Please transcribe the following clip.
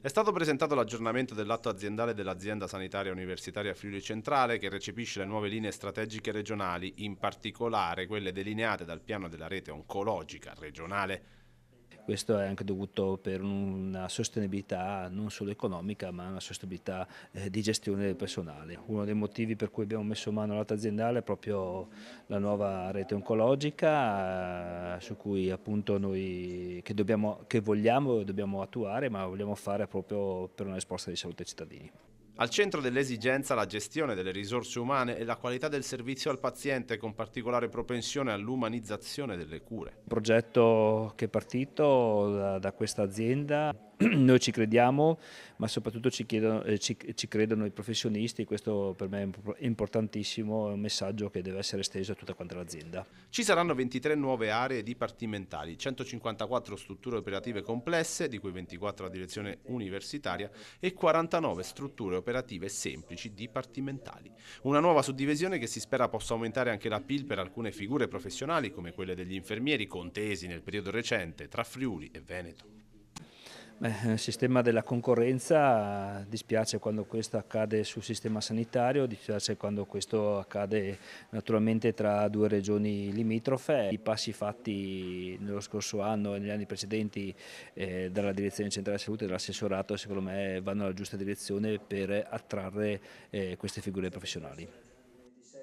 È stato presentato l'aggiornamento dell'atto aziendale dell'azienda sanitaria universitaria Friuli Centrale che recepisce le nuove linee strategiche regionali, in particolare quelle delineate dal piano della rete oncologica regionale. Questo è anche dovuto per una sostenibilità non solo economica, ma una sostenibilità di gestione del personale. Uno dei motivi per cui abbiamo messo mano all'atto aziendale è proprio la nuova rete oncologica, su cui appunto noi che vogliamo e dobbiamo attuare, ma vogliamo fare proprio per una risposta di salute ai cittadini. Al centro dell'esigenza la gestione delle risorse umane e la qualità del servizio al paziente con particolare propensione all'umanizzazione delle cure. Un progetto che è partito da questa azienda, noi ci crediamo, ma soprattutto ci credono i professionisti, questo per me è importantissimo, è un messaggio che deve essere esteso a tutta quanta l'azienda. Ci saranno 23 nuove aree dipartimentali, 154 strutture operative complesse, di cui 24 a direzione universitaria, e 49 strutture operative semplici dipartimentali. Una nuova suddivisione che si spera possa aumentare anche la PIL per alcune figure professionali come quelle degli infermieri contesi nel periodo recente tra Friuli e Veneto. Il sistema della concorrenza dispiace quando questo accade sul sistema sanitario, dispiace quando questo accade naturalmente tra due regioni limitrofe. I passi fatti nello scorso anno e negli anni precedenti dalla Direzione Centrale Salute e dall'assessorato secondo me vanno nella giusta direzione per attrarre queste figure professionali.